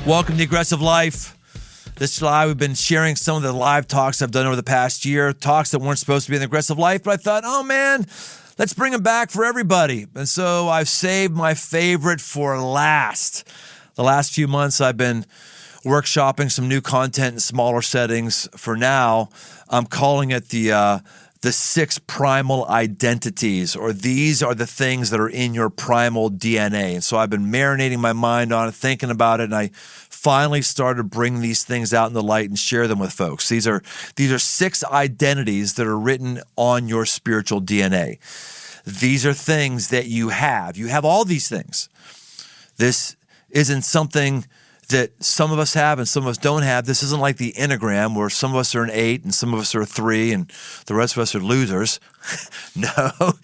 Welcome to Aggressive Life. This July, we've been sharing some of the live talks I've done over the past year, talks that weren't supposed to be in the Aggressive Life, but I thought, oh man, let's bring them back for everybody. And so I've saved my favorite for last. The last few months, I've been workshopping some new content in smaller settings. For now, I'm calling it the 6 primal identities, or these are the things that are in your primal DNA. And so I've been marinating my mind on it, thinking about it, and I finally started bringing these things out in the light and share them with folks. These are 6 identities that are written on your spiritual DNA. These are things that you have. You have all these things. This isn't something that some of us have and some of us don't have. This isn't like the Enneagram where some of us are an 8 and some of us are a 3 and the rest of us are losers. No.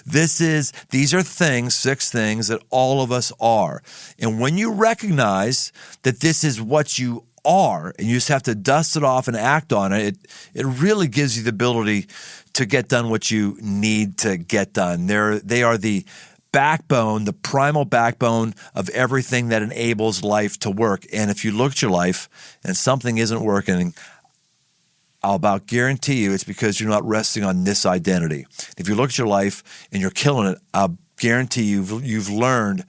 These are things, 6 things that all of us are. And when you recognize that this is what you are and you just have to dust it off and act on it, it really gives you the ability to get done what you need to get done. They are the backbone, the primal backbone of everything that enables life to work. And if you look at your life and something isn't working, I'll about guarantee you it's because you're not resting on this identity. If you look at your life and you're killing it, I'll guarantee you've learned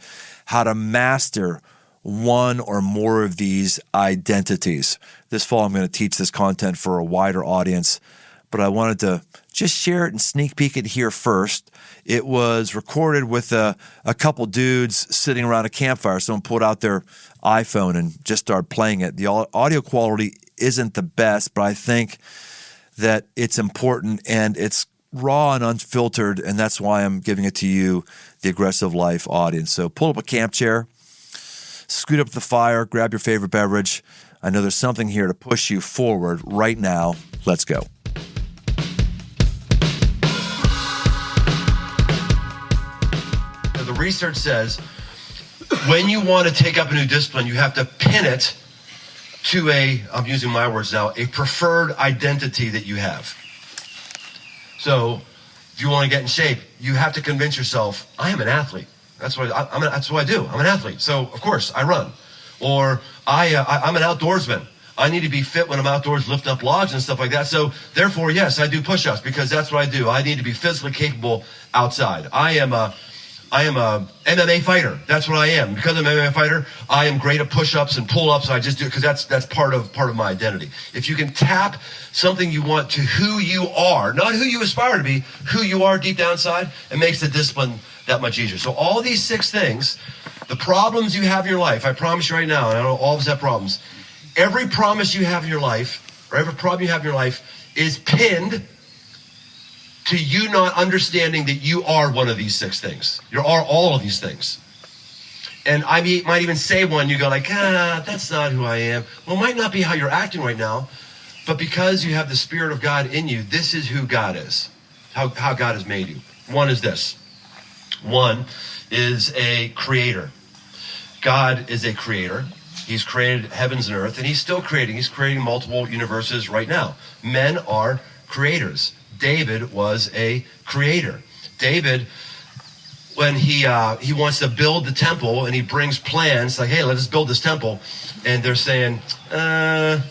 how to master one or more of these identities. This fall, I'm going to teach this content for a wider audience, but I wanted to just share it and sneak peek it here first. It was recorded with a couple dudes sitting around a campfire. Someone pulled out their iPhone and just started playing it. The audio quality isn't the best, but I think that it's important and it's raw and unfiltered, and that's why I'm giving it to you, the Aggressive Life audience. So pull up a camp chair, scoot up to the fire, grab your favorite beverage. I know there's something here to push you forward right now. Let's go. The research says when you want to take up a new discipline, you have to pin it to I'm using my words now, a preferred identity that you have. So if you want to get in shape, you have to convince yourself, I am an athlete. That's what I do. I'm an athlete. So of course I run. Or I'm an outdoorsman. I need to be fit when I'm outdoors lifting up logs and stuff like that. So therefore, yes, I do push-ups because that's what I do. I need to be physically capable outside. I am a MMA fighter. That's what I am. Because I'm an MMA fighter, I am great at push-ups and pull-ups. I just do it because that's part of my identity. If you can tap something you want to who you are, not who you aspire to be, who you are deep down inside, it makes the discipline that much easier. So all these 6 things, the problems you have in your life, I promise you right now, and I know all of us have problems, every promise you have in your life, or every problem you have in your life is pinned to you not understanding that you are one of these 6 things. You are all of these things. And I might even say one, you go like, that's not who I am. Well, it might not be how you're acting right now, but because you have the Spirit of God in you, this is who God is, how God has made you. One is this. One is a creator. God is a creator. He's created heavens and earth, and he's still creating. He's creating multiple universes right now. Men are creators. David was a creator. David, when he wants to build the temple and he brings plans like, hey, let us build this temple. And they're saying, no.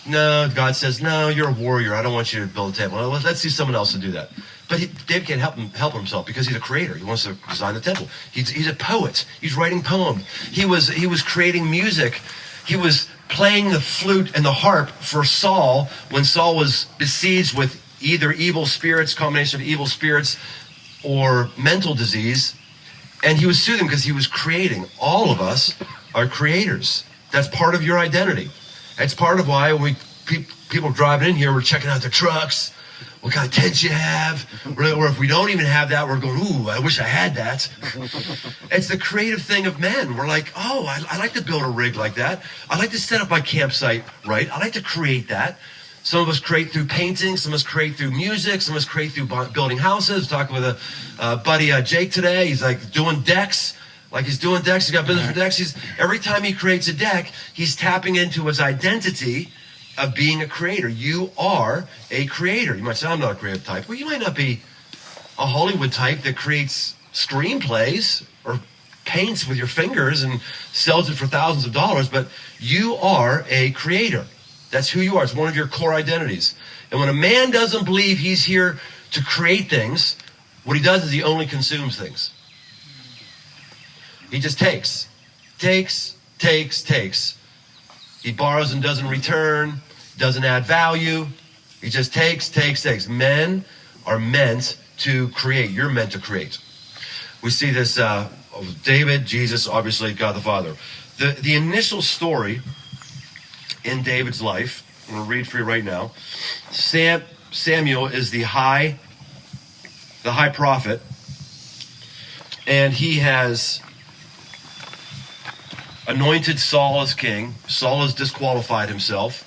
God says, no, you're a warrior. I don't want you to build a temple. Let's see someone else to do that. But David can't help himself because he's a creator. He wants to design the temple. He's a poet. He's writing poems. He was creating music. He was playing the flute and the harp for Saul when Saul was besieged with either evil spirits, combination of evil spirits, or mental disease. And he was soothing because he was creating. All of us are creators. That's part of your identity. That's part of why when people driving in here, we're checking out their trucks. What kind of tents you have? Or if we don't even have that, we're going, ooh, I wish I had that. It's the creative thing of men. We're like, oh, I like to build a rig like that. I like to set up my campsite right. I like to create that. Some of us create through painting. Some of us create through music. Some of us create through building houses. Talking with a buddy, Jake, today. He's like doing decks. He's doing decks. He's got business for decks. Every time he creates a deck, he's tapping into his identity of being a creator. You are a creator. You might say, I'm not a creative type. Well, you might not be a Hollywood type that creates screenplays or paints with your fingers and sells it for thousands of dollars, but you are a creator. That's who you are. It's one of your core identities. And when a man doesn't believe he's here to create things, what he does is he only consumes things. He just takes. He borrows and doesn't return, doesn't add value. He just takes. Men are meant to create. You're meant to create. We see this, David, Jesus, obviously God the Father. The initial story in David's life, I'm going to read for you right now. Samuel is the high prophet, and he has anointed Saul as king. Saul has disqualified himself,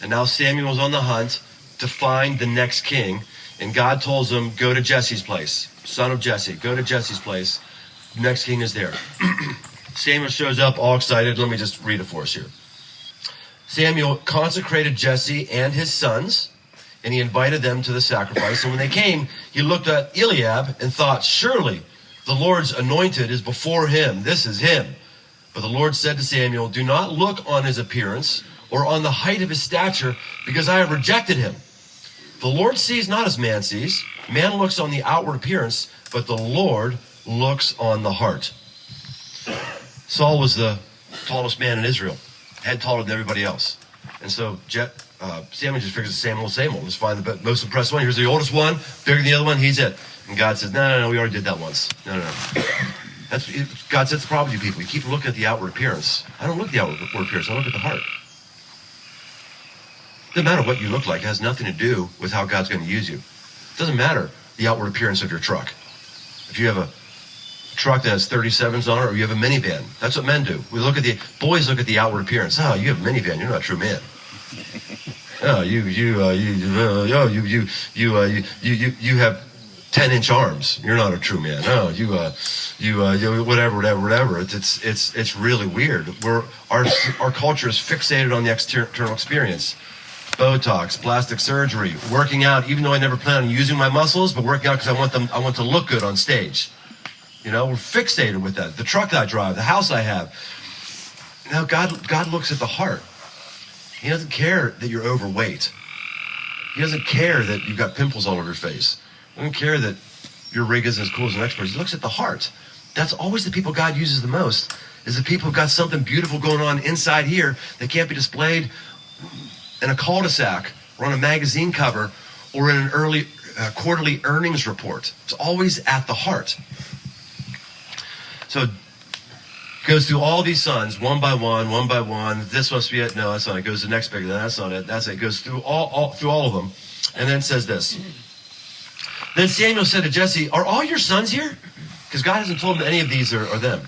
and now Samuel's on the hunt to find the next king, and God tells him, go to Jesse's place, son of Jesse, go to Jesse's place. The next king is there. Samuel shows up all excited. Let me just read it for us here. Samuel consecrated Jesse and his sons, and he invited them to the sacrifice. And when they came, he looked at Eliab and thought, surely the Lord's anointed is before him. This is him. But the Lord said to Samuel, do not look on his appearance or on the height of his stature, because I have rejected him. The Lord sees not as man sees. Man looks on the outward appearance, but the Lord looks on the heart. Saul was the tallest man in Israel, head taller than everybody else. And so Samuel just figures the same old. Let's find the most impressive one. Here's the oldest one, bigger than the other one, he's it. And God says, no, we already did that once. No. God says the problem with you people. You keep looking at the outward appearance. I don't look at the outward appearance. I look at the heart. It doesn't matter what you look like. It has nothing to do with how God's going to use you. It doesn't matter the outward appearance of your truck. If you have a truck that has 37s on it, or you have a minivan, that's what men do. Boys look at the outward appearance. Oh, you have a minivan. You're not a true man. Oh, you have 10-inch arms. You're not a true man. Oh, you whatever. It's really weird. Our culture is fixated on the external experience. Botox, plastic surgery, working out, even though I never plan on using my muscles, but working out because I want to look good on stage. We're fixated with that. The truck I drive, the house I have. Now God looks at the heart. He doesn't care that you're overweight. He doesn't care that you've got pimples all over your face. He doesn't care that your rig isn't as cool as an expert's. He looks at the heart. That's always the people God uses the most, is the people who've got something beautiful going on inside here that can't be displayed in a cul-de-sac or on a magazine cover or in an early quarterly earnings report. It's always at the heart. So goes through all these sons one by one. This must be it. No, that's not it. Goes to the next bigger. That's not it. That's it. Goes through all of them, and then says this. Then Samuel said to Jesse, "Are all your sons here?" Because God hasn't told him any of these are them.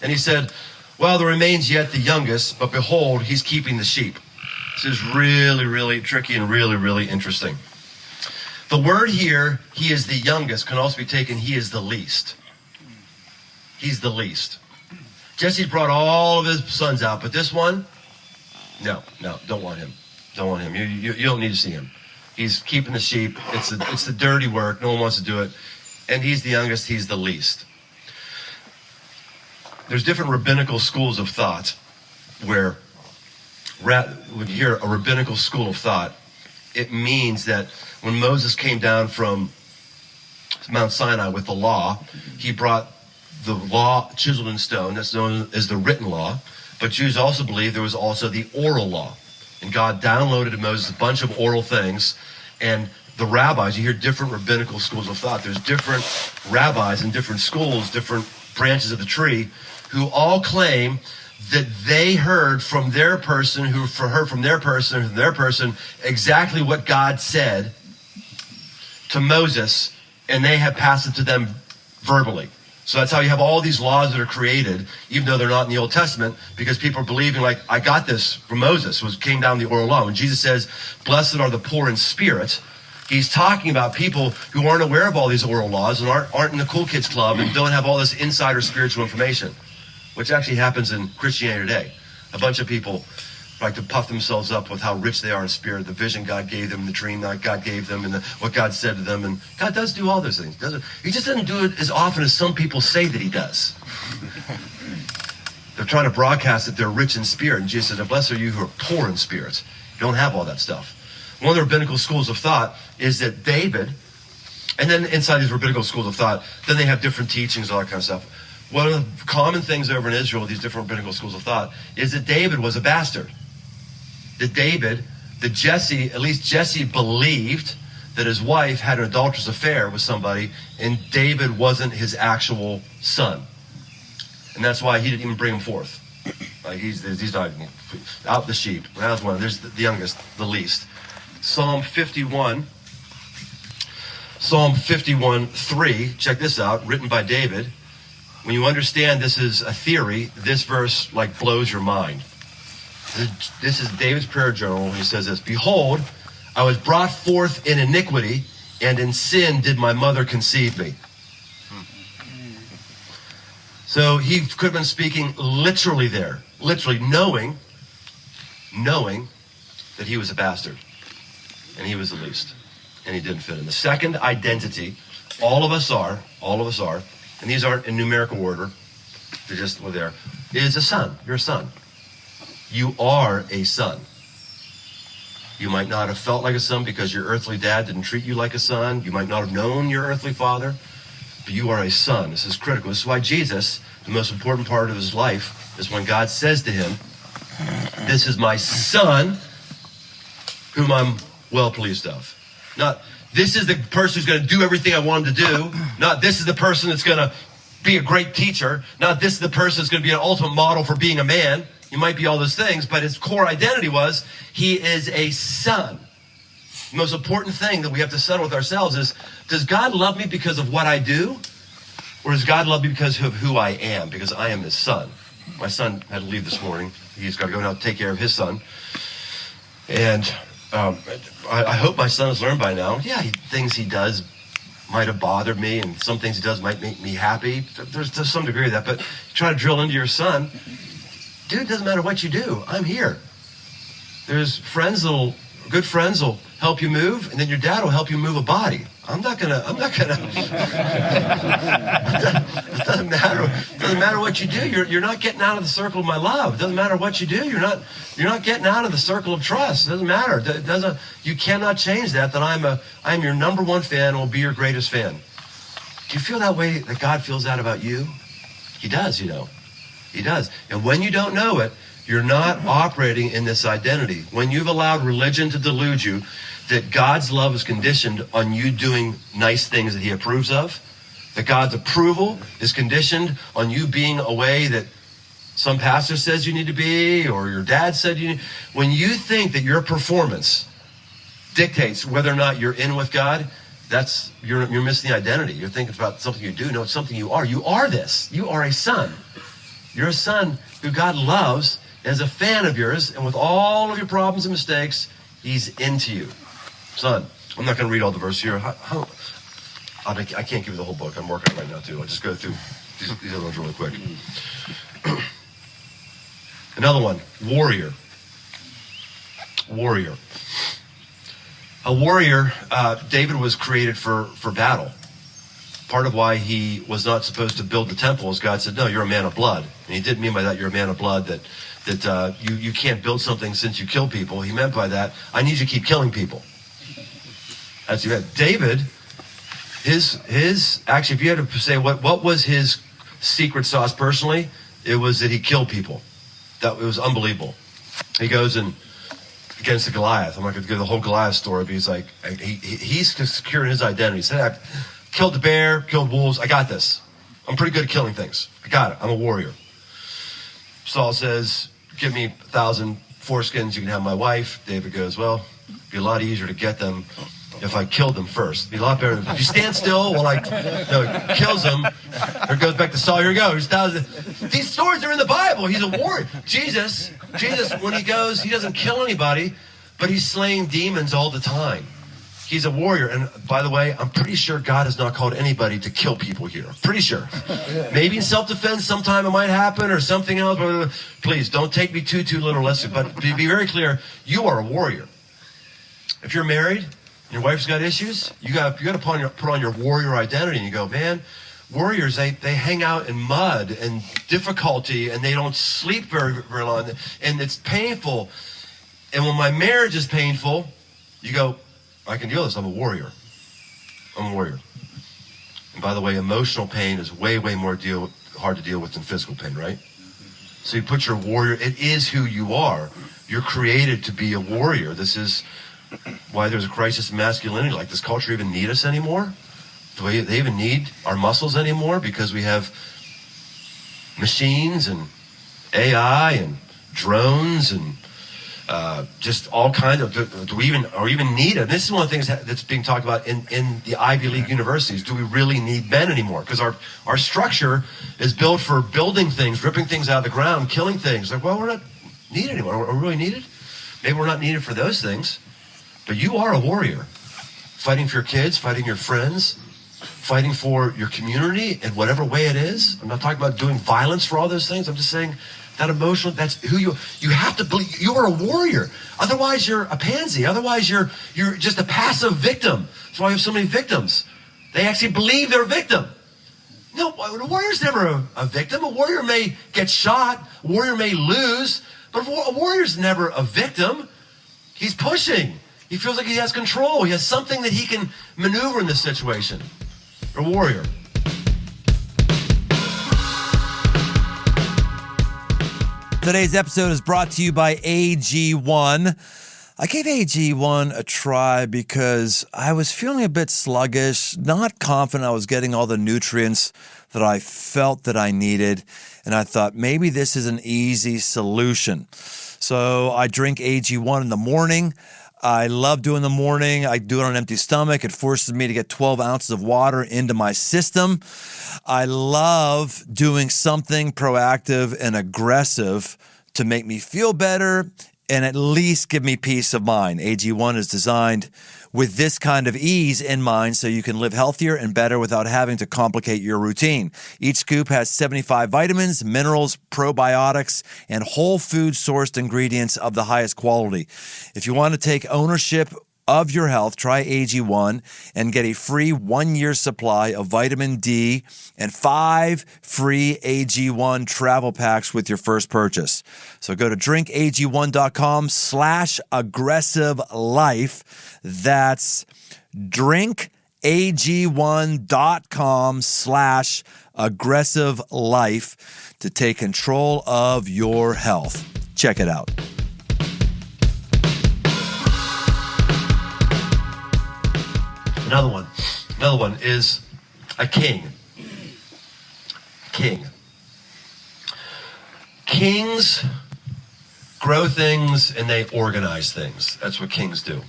And he said, "Well, there remains yet the youngest, but behold, he's keeping the sheep." This is really, really tricky and really, really interesting. The word here, "he is the youngest," can also be taken, "he is the least." He's the least. Jesse brought all of his sons out, but this one, no, don't want him. Don't want him. You don't need to see him. He's keeping the sheep. It's the dirty work. No one wants to do it. And he's the youngest. He's the least. There's different rabbinical schools of thought where when you hear a rabbinical school of thought, it means that when Moses came down from Mount Sinai with the law, he brought the law chiseled in stone. That's known as the written law. But Jews also believe there was also the oral law. And God downloaded to Moses a bunch of oral things. And the rabbis, you hear different rabbinical schools of thought. There's different rabbis in different schools, different branches of the tree, who all claim that they heard from their person, who heard from their person, from their person, exactly what God said to Moses, and they have passed it to them verbally. So that's how you have all these laws that are created, even though they're not in the Old Testament, because people are believing, like, I got this from Moses, who came down the oral law. When Jesus says, "Blessed are the poor in spirit," he's talking about people who aren't aware of all these oral laws and aren't in the cool kids club and don't have all this insider spiritual information, which actually happens in Christianity today. A bunch of people like to puff themselves up with how rich they are in spirit, the vision God gave them, the dream that God gave them, and what God said to them. And God does do all those things. He just doesn't do it as often as some people say that he does. They're trying to broadcast that they're rich in spirit. And Jesus said, blessed are you who are poor in spirit. You don't have all that stuff. One of the rabbinical schools of thought is that David, and then inside these rabbinical schools of thought, then they have different teachings, all that kind of stuff. One of the common things over in Israel, these different rabbinical schools of thought, is that David was a bastard. That Jesse, at least Jesse believed that his wife had an adulterous affair with somebody, and David wasn't his actual son. And that's why he didn't even bring him forth. Like he's not out the sheep. That was one. There's the youngest, the least. Psalm 51:3. Check this out, written by David. When you understand this is a theory, this verse like blows your mind. This is David's prayer journal when he says this. Behold, I was brought forth in iniquity, and in sin did my mother conceive me. So he could have been speaking literally there. Literally knowing that he was a bastard. And he was the least. And he didn't fit in. The second identity, all of us are, and these aren't in numerical order, they're just there, is a son. You're a son. You are a son. You might not have felt like a son because your earthly dad didn't treat you like a son. You might not have known your earthly father, but you are a son. This is critical. This is why Jesus, the most important part of his life, is when God says to him, this is my son, whom I'm well pleased of. Not, this is the person who's going to do everything I want him to do. Not, this is the person that's going to be a great teacher. Not, this is the person that's going to be an ultimate model for being a man. You might be all those things, but his core identity was he is a son. The most important thing that we have to settle with ourselves is, does God love me because of what I do? Or does God love me because of who I am? Because I am his son. My son had to leave this morning. He's got to go now to take care of his son. And I hope my son has learned by now. Yeah, things he does might have bothered me, and some things he does might make me happy. There's to some degree of that. But try to drill into your son. Dude, it doesn't matter what you do. I'm here. There's good friends will help you move, and then your dad will help you move a body. I'm not gonna. It doesn't matter. It doesn't matter what you do. You're not getting out of the circle of my love. It doesn't matter what you do. You're not getting out of the circle of trust. It doesn't matter. It doesn't. You cannot change that. That I'm your number one fan and will be your greatest fan. Do you feel that way? That God feels that about you? He does. You know. He does. And when you don't know it, you're not operating in this identity. When you've allowed religion to delude you that God's love is conditioned on you doing nice things that he approves of, that God's approval is conditioned on you being a way that some pastor says you need to be, or your dad said you need. When you think that your performance dictates whether or not you're in with God, you're missing the identity. You're thinking about something you do. No, it's something you are. You are this. You are a son. You're a son who God loves as a fan of yours, and with all of your problems and mistakes, he's into you. Son, I'm not going to read all the verses here. I can't give you the whole book. I'm working on it right now, too. I'll just go through these other ones really quick. Another one, warrior. Warrior. A warrior, David was created for battle. Part of why he was not supposed to build the temple is God said, no, you're a man of blood. And he didn't mean by that you're a man of blood that you can't build something since you kill people. He meant by that, I need you to keep killing people. That's what David, actually, if you had to say what was his secret sauce personally, it was that he killed people. It was unbelievable. He goes and against the Goliath. I'm not going to give the whole Goliath story, but he's like, he's securing his identity. He said, I killed the bear, killed wolves. I got this. I'm pretty good at killing things. I got it. I'm a warrior. Saul says, give me 1,000 foreskins. You can have my wife. David goes, well, it'd be a lot easier to get them if I killed them first. It'd be a lot better. If you stand still while he kills them, or it goes back to Saul. Here we go. These stories are in the Bible. He's a warrior. Jesus, when he goes, he doesn't kill anybody, but he's slaying demons all the time. He's a warrior. And by the way, I'm pretty sure God has not called anybody to kill people here. Pretty sure. Maybe in self-defense sometime it might happen or something else. Please don't take me too literal. But to be very clear, you are a warrior. If you're married and your wife's got issues, you got to put on your warrior identity, and you go, man, warriors, they hang out in mud and difficulty, and they don't sleep very long, and it's painful. And when my marriage is painful, you go, I can deal with this. I'm a warrior. I'm a warrior. And by the way, emotional pain is way more hard to deal with than physical pain, right? So you put your warrior, it is who you are. You're created to be a warrior. This is why there's a crisis in masculinity. Like, does culture even need us anymore? Do they even need our muscles anymore? Because we have machines and AI and drones and just all kinds of, do we even need it? This is one of the things that's being talked about in the Ivy League universities. Do we really need men anymore? Because our structure is built for building things, ripping things out of the ground, killing things. Like, well, we're not needed anymore. Are we really needed? Maybe we're not needed for those things. But you are a warrior. Fighting for your kids, fighting your friends, fighting for your community in whatever way it is. I'm not talking about doing violence for all those things. I'm just saying that emotional, that's who you have to believe. You are a warrior. Otherwise, you're a pansy. Otherwise, you're just a passive victim. That's why we have so many victims. They actually believe they're a victim. No, a warrior's never a victim. A warrior may get shot. A warrior may lose. But a warrior's never a victim. He's pushing. He feels like he has control. He has something that he can maneuver in this situation. A warrior. Today's episode is brought to you by AG1. I gave AG1 a try because I was feeling a bit sluggish, not confident I was getting all the nutrients that I felt that I needed, and I thought maybe this is an easy solution. So I drink AG1 in the morning. I love doing the morning. I do it on an empty stomach. It forces me to get 12 ounces of water into my system. I love doing something proactive and aggressive to make me feel better and at least give me peace of mind. AG1 is designed with this kind of ease in mind so you can live healthier and better without having to complicate your routine. Each scoop has 75 vitamins, minerals, probiotics, and whole food sourced ingredients of the highest quality. If you want to take ownership of your health, try AG1 and get a free 1-year supply of vitamin D and 5 free AG1 travel packs with your first purchase. So go to drinkag1.com/aggressive life. That's drinkag1.com/aggressive life to take control of your health. Check it out. Another one is a king. King. Kings grow things and they organize things. That's what kings do.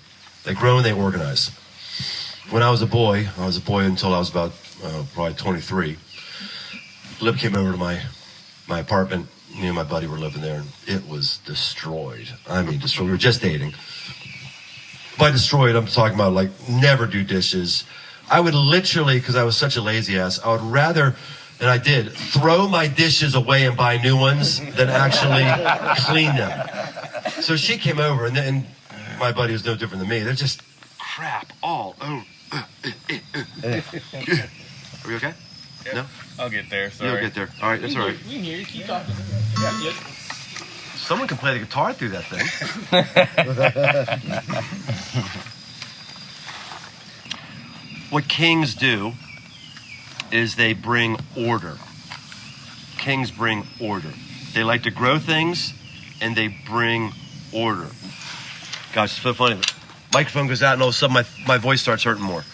They grow and they organize. When I was a boy until I was about probably 23. Lib came over to my apartment. Me and my buddy were living there, and it was destroyed. I mean, destroyed. We were just dating. By destroyed, I'm talking about like never do dishes. I would literally, because I was such a lazy ass, I would rather, and I did, throw my dishes away and buy new ones than actually clean them. So she came over, and then my buddy was no different than me. They're just crap all over. Are we okay? Yep. No? I'll get there. Sorry. You'll get there. All right, that's all right. We can hear you. Keep talking. Yeah, good. Someone can play the guitar through that thing. What kings do is they bring order. Kings bring order. They like to grow things and they bring order. Gosh, it's so funny. The microphone goes out and all of a sudden my voice starts hurting more.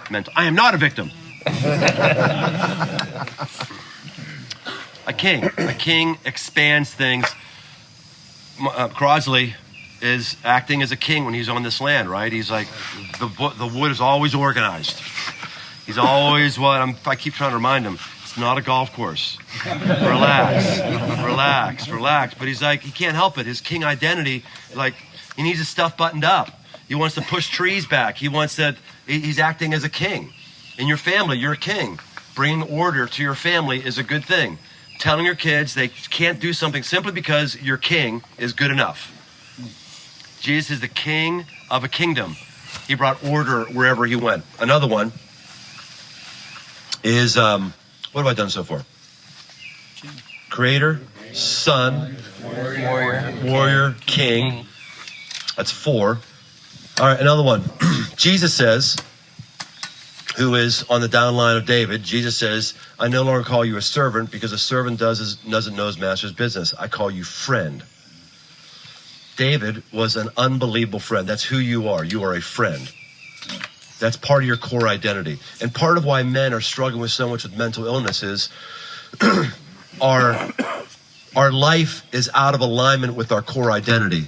Mental. I am not a victim. A king expands things. Crosley is acting as a king when he's on this land, right? He's like, the wood is always organized. He's always, I keep trying to remind him, it's not a golf course. Relax. But he's like, he can't help it. His king identity, like, he needs his stuff buttoned up. He wants to push trees back. He's acting as a king. In your family, you're a king. Bringing order to your family is a good thing. Telling your kids they can't do something simply because you're king is good enough. Jesus is the king of a kingdom. He brought order wherever he went. Another one is, what have I done so far? Creator, son, warrior, king. That's 4. All right, another one. Jesus says, who is on the down line of David, Jesus says, I no longer call you a servant because a servant doesn't know his master's business. I call you friend. David was an unbelievable friend. That's who you are. You are a friend. That's part of your core identity. And part of why men are struggling with so much with mental illness is our life is out of alignment with our core identity.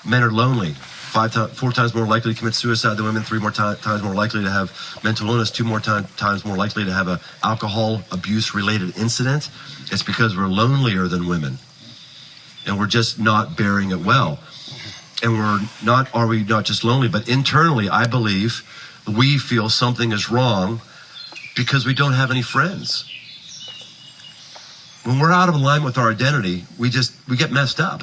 Men are lonely. 4 times more likely to commit suicide than women, 3 more times more likely to have mental illness, 2 more times more likely to have an alcohol abuse related incident. It's because we're lonelier than women. And we're just not bearing it well. And are we not just lonely, but internally, I believe we feel something is wrong because we don't have any friends. When we're out of alignment with our identity, we get messed up.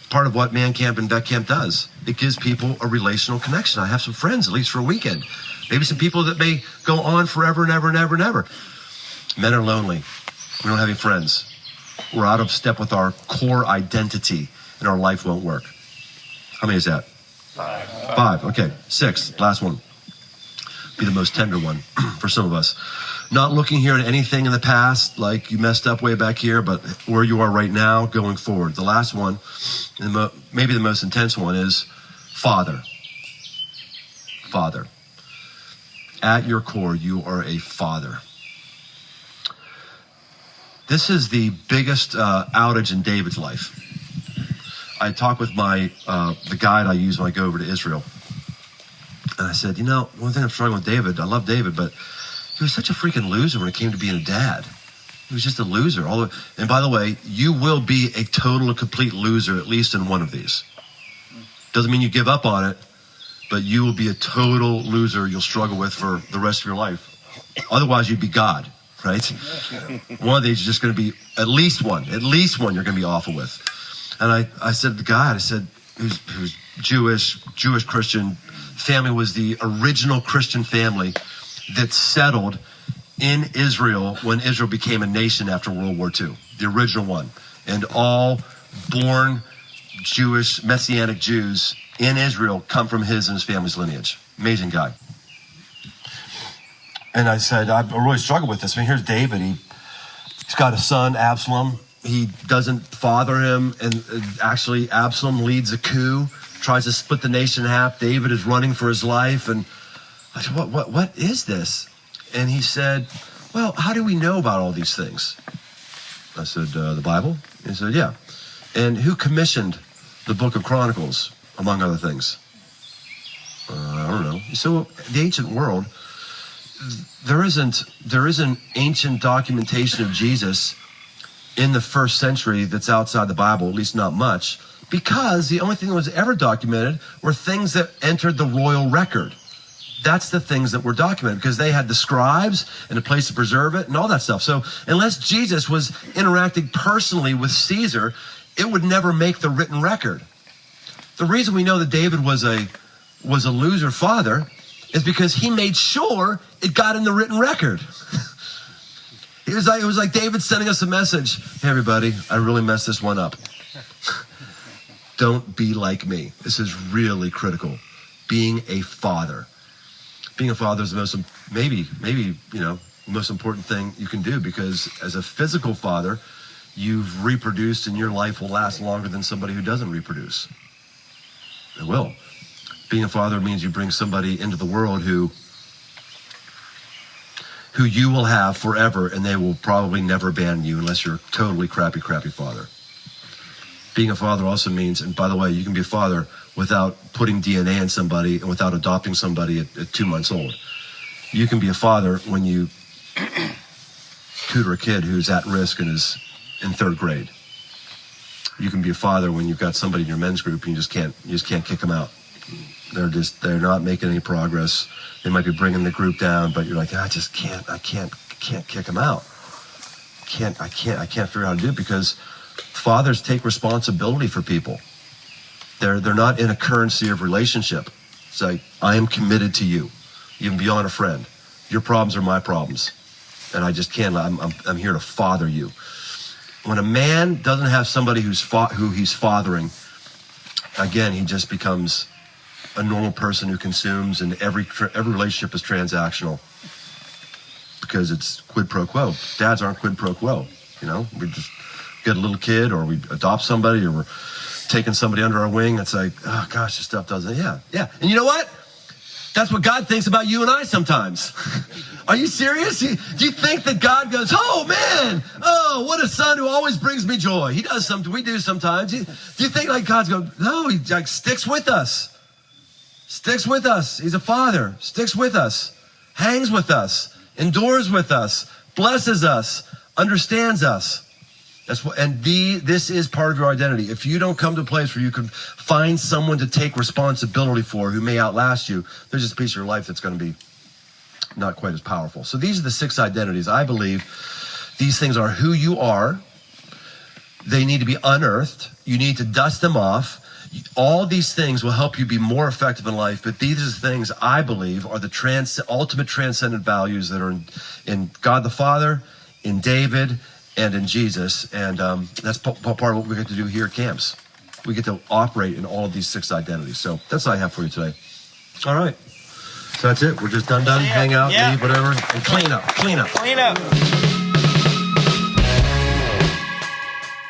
Part of what Man Camp and Vet Camp does, it gives people a relational connection. I have some friends, at least for a weekend. Maybe some people that may go on forever and ever and ever and ever. Men are lonely. We don't have any friends. We're out of step with our core identity, and our life won't work. How many is that? 5. Okay. 6. Last one. Be the most tender one for some of us. Not looking here at anything in the past, like you messed up way back here, but where you are right now, going forward. The last one, and maybe the most intense one, is Father. Father. At your core, you are a father. This is the biggest outage in David's life. I talked with the guide I use when I go over to Israel. And I said, one thing I'm struggling with David, I love David, but he was such a freaking loser when it came to being a dad. He was just a loser. And by the way, you will be a total and complete loser, at least in one of these. Doesn't mean you give up on it, but you will be a total loser you'll struggle with for the rest of your life. Otherwise, you'd be God, right? One of these is just going to be at least one you're going to be awful with. And I said to the guy, who's Jewish Christian, family was the original Christian family that settled in Israel when Israel became a nation after World War II, the original one. And all born Jewish, Messianic Jews in Israel come from his and his family's lineage. Amazing guy. And I said, I really struggle with this. I mean, here's David. He's got a son, Absalom. He doesn't father him, and actually Absalom leads a coup, tries to split the nation in half. David is running for his life, and I said, what is this? And he said, well, how do we know about all these things? I said, the Bible? He said, yeah. And who commissioned the book of Chronicles, among other things? I don't know. So the ancient world, there isn't ancient documentation of Jesus in the first century that's outside the Bible, at least not much, because the only thing that was ever documented were things that entered the royal record. That's the things that were documented because they had the scribes and a place to preserve it and all that stuff. So unless Jesus was interacting personally with Caesar, it would never make the written record. The reason we know that David was a loser father is because he made sure it got in the written record. It was like David sending us a message. Hey, everybody, I really messed this one up. Don't be like me. This is really critical. Being a father. Being a father is the most, maybe, the most important thing you can do, because as a physical father, you've reproduced and your life will last longer than somebody who doesn't reproduce. It will. Being a father means you bring somebody into the world who you will have forever, and they will probably never abandon you unless you're a totally crappy father. Being a father also means, and by the way, you can be a father without putting DNA in somebody and without adopting somebody at 2 months old. You can be a father when you tutor a kid who's at risk and is in 3rd grade. you can be a father when you've got somebody in your men's group and you just can't kick them out. They're not making any progress. They might be bringing the group down, but you're like, I can't kick them out. I can't figure out how to do it, because fathers take responsibility for people. They're not in a currency of relationship. It's like, I am committed to you, even beyond a friend. Your problems are my problems, and I just can't. I'm here to father you. When a man doesn't have somebody who he's fathering, again, he just becomes a normal person who consumes, and every relationship is transactional because it's quid pro quo. Dads aren't quid pro quo. We just get a little kid, or we adopt somebody, or we're taking somebody under our wing. It's like, oh gosh, this stuff doesn't. Yeah. And you know what? That's what God thinks about you and I sometimes. Are you serious? Do you think that God goes, oh man, oh, what a son who always brings me joy? He does something. We do sometimes. Do you think like God's going, no, he like sticks with us. Sticks with us. He's a father. Sticks with us. Hangs with us. Endures with us. Blesses us. Understands us. This is part of your identity. If you don't come to a place where you can find someone to take responsibility for who may outlast you, there's just a piece of your life that's going to be not quite as powerful. So these are the 6 identities. I believe these things are who you are. They need to be unearthed. You need to dust them off. All these things will help you be more effective in life, but these are the things I believe are the ultimate transcendent values that are in God the Father, in David, and in Jesus. And that's part of what we get to do here at Camps. We get to operate in all of these 6 identities. So that's what I have for you today. All right. So that's it. We're just done. Hang out, leave, whatever, and clean up.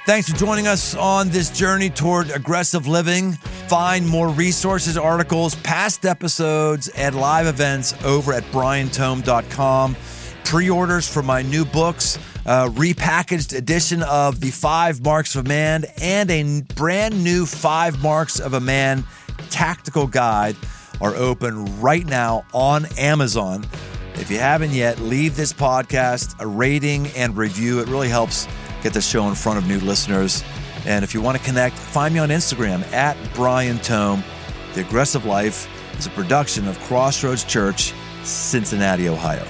Thanks for joining us on this journey toward aggressive living. Find more resources, articles, past episodes, and live events over at briantome.com. Pre-orders for my new books, repackaged edition of the 5 Marks of a Man, and a brand new 5 Marks of a Man tactical guide are open right now on Amazon. If you haven't yet, leave this podcast a rating and review. It really helps get the show in front of new listeners. And if you want to connect, find me on Instagram at Brian Tome. The Aggressive Life is a production of Crossroads Church, Cincinnati, Ohio.